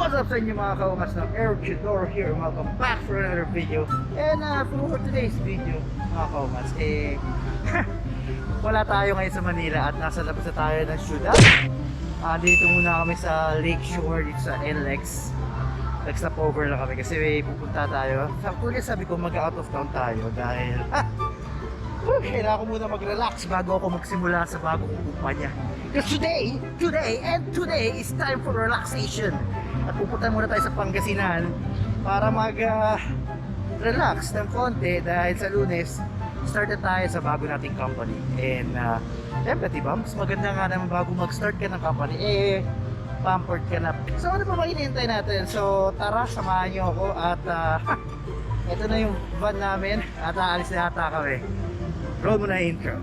What's up sa inyo mga ka-ungas ng Erchidor here? Welcome back for another video. And for today's video mga ka-ungas, wala tayo ngayon sa Manila at nasa labas na tayo ng syudad. Dito muna kami sa Lakeshore, dito sa NLEX. Nag-stop over lang kami kasi may pupunta tayo. Sabi ko mag-out of town tayo dahil kailangan ko muna mag-relax bago ako magsimula sa bagong kumpanya. Because today is time for relaxation. At pupunta muna tayo sa Pangasinan para mag-relax ng konti dahil sa Lunes start na tayo sa bago nating company. And syempre diba, mas maganda nga naman bago mag-start ka ng company, pampered ka na. So ano pa ba hinihintay natin? So tara, samahan nyo ako at ito na yung van namin at aalis na yata kami. Roll mo na intro.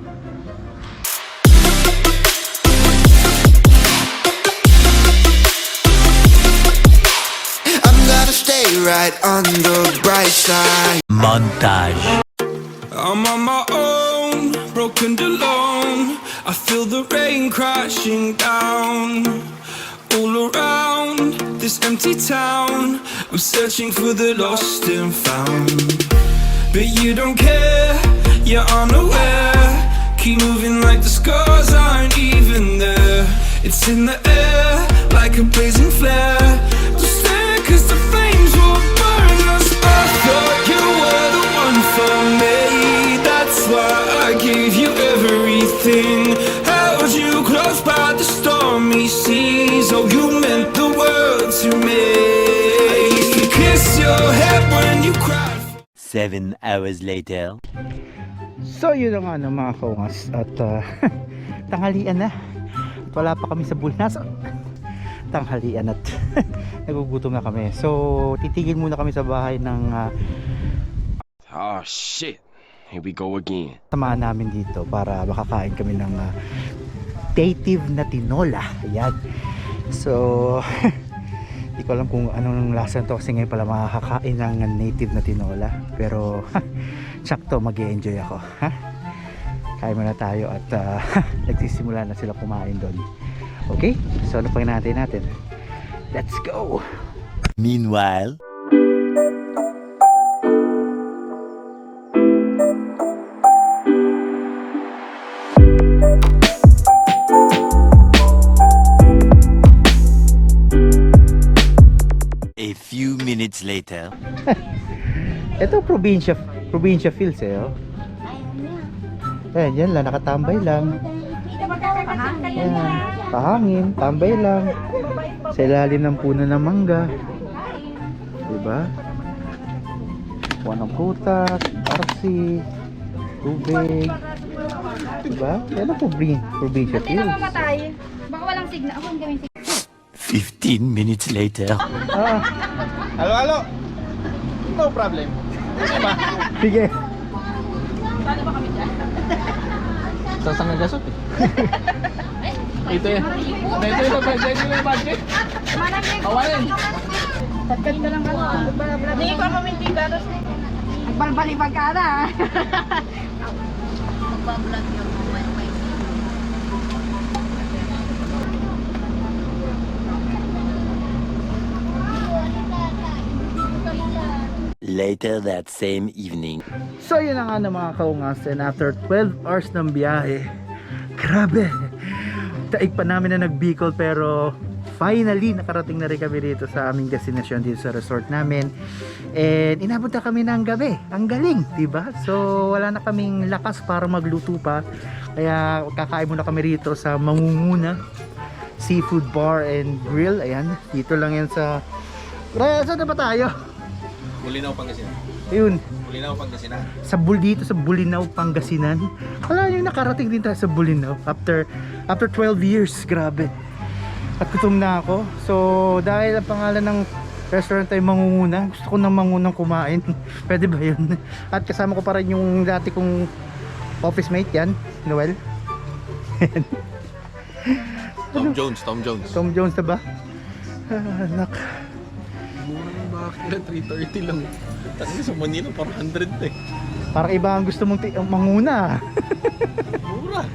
Stay right on the bright side. Montage. I'm on my own, broken and alone. I feel the rain crashing down all around this empty town. I'm searching for the lost and found, but you don't care, you're unaware. Keep moving like the scars aren't even there. It's in the air like a blazing flare. Just stare 'cause the flames will burn us. I thought you were the one for me. That's why I gave you everything. Held you close by the stormy seas. Oh, you meant the world to me. I used to kiss your head when you cried. 7 hours later. So yun na nga no, mga kaungas at tanghalian na at wala pa kami sa bulnas. Tanghalian at nagugutom na kami, so titigil muna kami sa bahay ng Oh shit, here we go again. samahan namin dito para makakain kami ng native na tinola. Ayan, so hindi ko alam kung anong lasa to kasi ngayon pala makakain ng native na tinola, pero sakto mag-e-enjoy ako. Kain muna tayo at nagsisimula na sila kumain doon. Okay, so ano pang hinahintay natin? Let's go! Meanwhile, a few minutes later. Ito probinsya feels oh. Ayan, yan lang, nakatambay lang. Ayan, pahangin, tambay lang. Sa ilalim ng puno ng mangga. Diba? Buwan ng prutas, arsi, tubig. Diba? Yan ang probinsya Hindi feels. na mamatay. Baka walang signal. Ako ang gawin signal. 15 minutes later. Halo. No problem. Sige. Paano ba kami dyan? Sasang gasot eh. Ito yan. Ito yung budget. Kawalan. Tatkat ka lang ano. Hindi ko maminti ka. Nagbalbali pagkada. Magbablog yung wifi. Later that same evening. So yun na nga na mga kaungas, and after 12 hours ng biyahe, grabe, taig pa namin na nagbikol, pero finally nakarating na rin kami dito sa aming destination, dito sa resort namin, and inabot na kami ng gabi. Ang galing, diba? So wala na kaming lakas para magluto pa, kaya kakain muna kami rito sa Mangunguna Seafood Bar and Grill. Ayan, dito lang yan sa saan na ba tayo? Bolinao, Pangasinan. Ayun, Bolinao, Pangasinan. dito sa Bolinao, Pangasinan. Wala yung nakarating din tayo sa Bolinao after 12 years. Grabe. At gutom na ako. So dahil ang pangalan ng restaurant ay Mangunguna, gusto ko ng mangunang kumain. Pwede ba yun? At kasama ko pa rin yung dati kong office mate yan, Noel. Tom Jones na ba? Anak. Murang bakit 330 lang. Tangi sa Manila, 400 eh. Parang iba ang gusto mong manguna. Mura.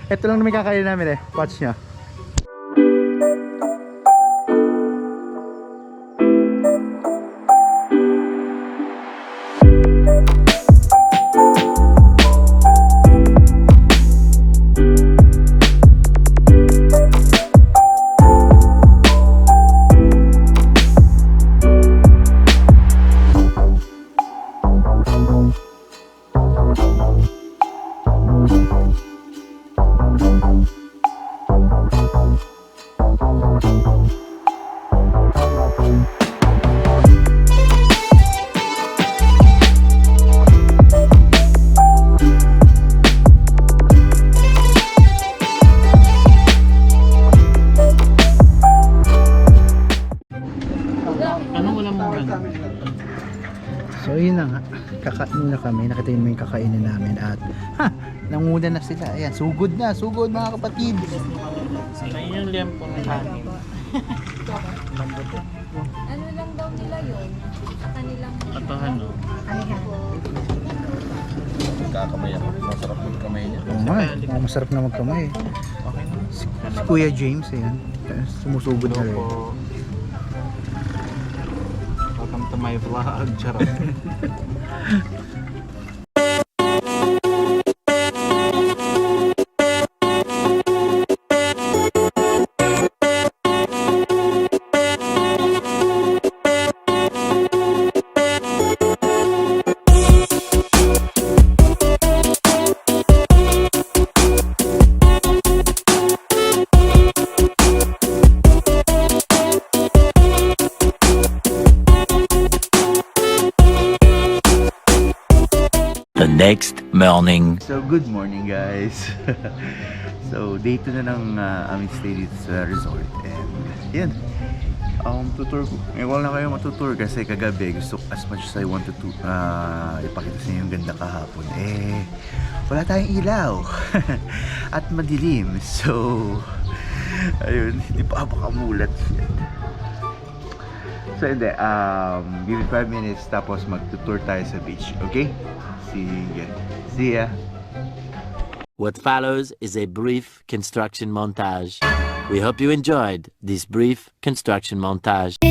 Ito lang naman kakain namin eh. Watch nyo. ayun na nga, kakain muna kami. Nakita mo yung kakainin namin at nanguna na sila. Ayan, sugod mga kapatid. Ayun yung lempo na Ano lang daw nila yun? Sa kanilang... Patahan, no? Kakamay ako. Masarap yung kamay niya. Oo nga, masarap na magkamay. Okay na. Si Kuya James, ayan. Sumusugod na rin. Welcome to my vlog. Charot. The next morning. So, good morning guys. So, day 2 na ng aming stay dito sa resort. And, yan. Tutur ko. Ngayon na kayo matutur kasi kagabi gusto as much as I wanted to ipakita sa inyo yung ganda kahapon. Wala tayong ilaw. At madilim. So, ayun. Hindi pa makamulat. So, hindi. Give it 5 minutes tapos magtutur tayo sa beach. Okay? See ya. What follows is a brief construction montage. We hope you enjoyed this brief construction montage.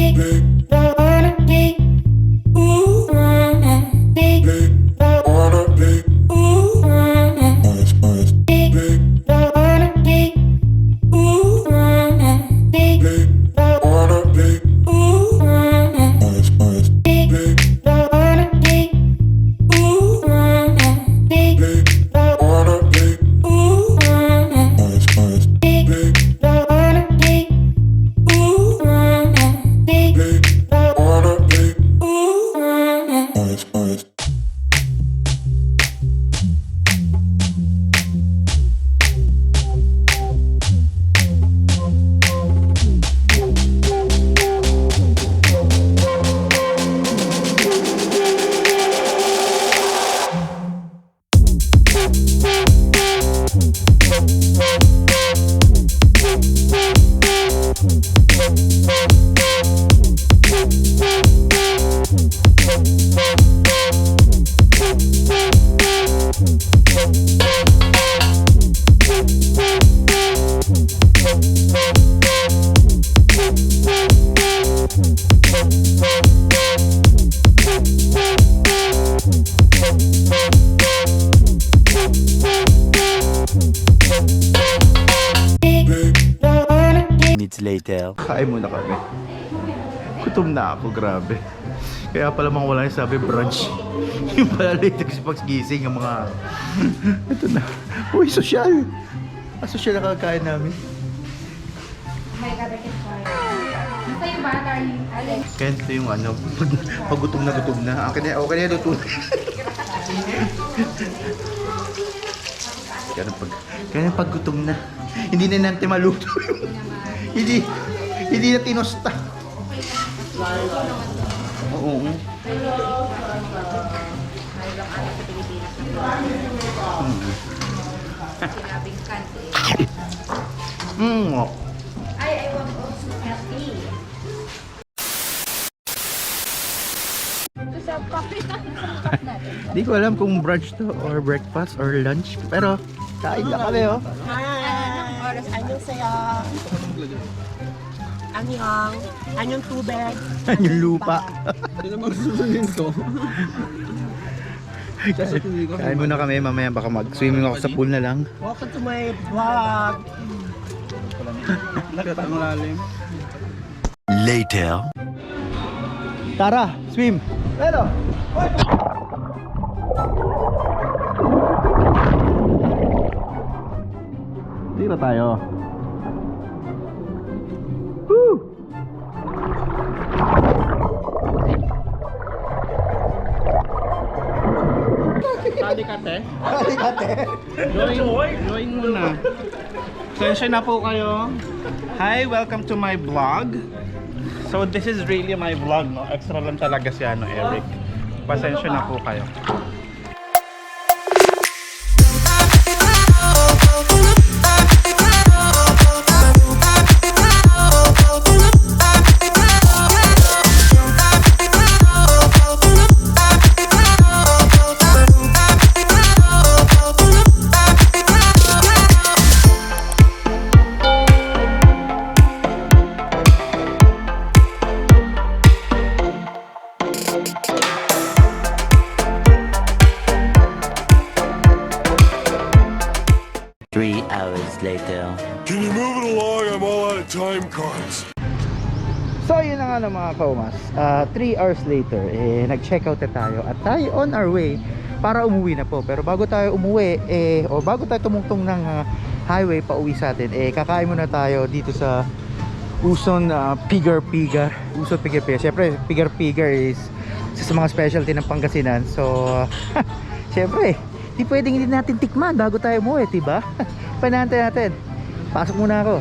Minutes later. Kain muna kami. Gutom na ako, grabe. Kaya pala mga wala yung sabi brunch. Yung pala late kasi paggising yung mga... Ito na. Uy, sosyal! Sosyal na kakain namin. Sa'yo ba, darling? Alex? Kaya ito yung ano, pag gutom na. Okay na luto na. Kaya pag gutom na. Hindi na natin maluto yung... Hindi na tinosta. Oo. Sinabing kanti. I want also healthy. Ito sa coffee natin. Hindi ko alam kung brunch to or breakfast or lunch. Pero kain na kami oh. Anong oras? Anyong saya? Anyong tubig? Yung lupa. Hindi na magsusunin to. Kain muna kami, mamaya baka mag-swimming ako sa pool na lang. Welcome to my vlog! Ang lalim. Later. Tara, swim! Pero! Tira tayo. Woo! Kalikate? Kalikate? Join muna. Sensya na po kayo. Hi, welcome to my vlog. So this is really my vlog, no? Extra lang talaga si Eric. Pasensya na po kayo. Later. Can you move it along? I'm all out of time cards. So yun na nga no, mga kaumas, 3 hours later nag-check out na tayo at tayo on our way para umuwi na po. Pero bago tayo umuwi o bago tayo tumungtong ng highway pa uwi sa atin, kakain muna tayo dito sa Uson Pigar-Pigar. Uson Pigar-Pigar, syempre Pigar-Pigar is isa sa mga specialty ng Pangasinan. So syempre di pwedeng hindi natin tikman bago tayo umuwi, diba? Panantay natin. Pasok muna ako.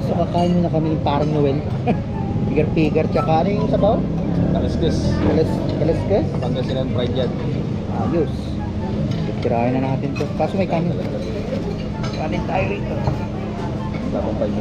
So kakain muna kami ng parang Noel. Pigar-pigar, tsaka ano yung sabaw? Kaliskis. Kaliskis? Pangasinan fried yan. Ayos. Tirahin na natin to. Kaso may kanin. Kanin tayo rito. Tapos pa yun.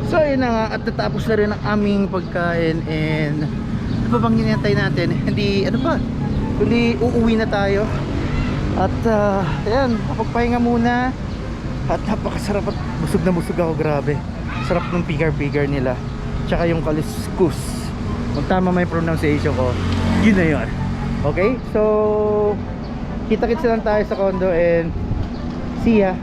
So yun na nga, at natapos na rin ang aming pagkain and ano pa bang hinihintay natin? Hindi, ano pa? Kundi uuwi na tayo. At ayan, kapagpahinga muna. At napakasarap at busog na busog ako, grabe. Sarap ng pigar-pigar nila. Tsaka yung kaliskus. Kung tama may pronunciation ko, yun na yun. Okay? So, kita-kits lang tayo sa condo and see ya.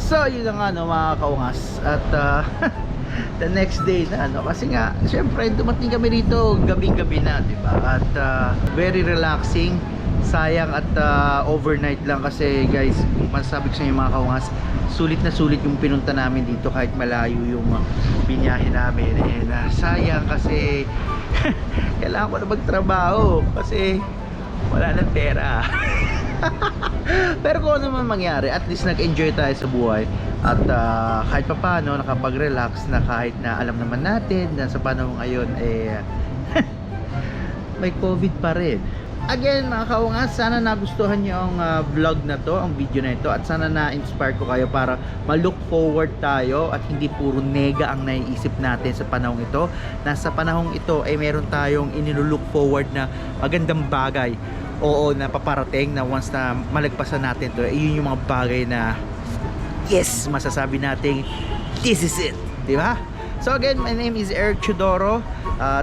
So yun na nga no, mga kaungas. At the next day na ano, kasi nga syempre dumating kami rito gabing-gabi na, di ba? At very relaxing. Sayang at overnight lang kasi guys, kung masasabi ko sa inyo mga kaungas, sulit na sulit yung pinunta namin dito kahit malayo yung binyahe namin. And sayang kasi kailangan ko na magtrabaho kasi wala nang pera. Pero kung ano man mangyari, at least nag-enjoy tayo sa buhay. At kahit pa paano nakapag-relax na, kahit na alam naman natin na sa panahon ngayon may COVID pa rin. Again mga kaungas, sana nagustuhan nyo ang vlog na to, ang video na ito. At sana na-inspire ko kayo para ma-look forward tayo at hindi puro nega ang naiisip natin sa panahong ito. Nasa panahong ito ay meron tayong inilulook forward na magandang bagay. Oo, na paparating na once na malagpasan natin to, yun yung mga bagay na yes, masasabi natin this is it, di ba? So again, my name is Eric Chodoro.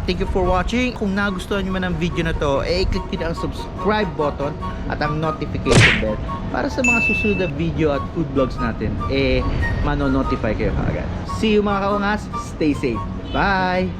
Thank you for watching. Kung nagustuhan nyo man ang video na to, click nyo ang subscribe button at ang notification bell para sa mga susunod na video at food vlogs natin, mano-notify kayo agad. See you mga kaungas, stay safe, bye!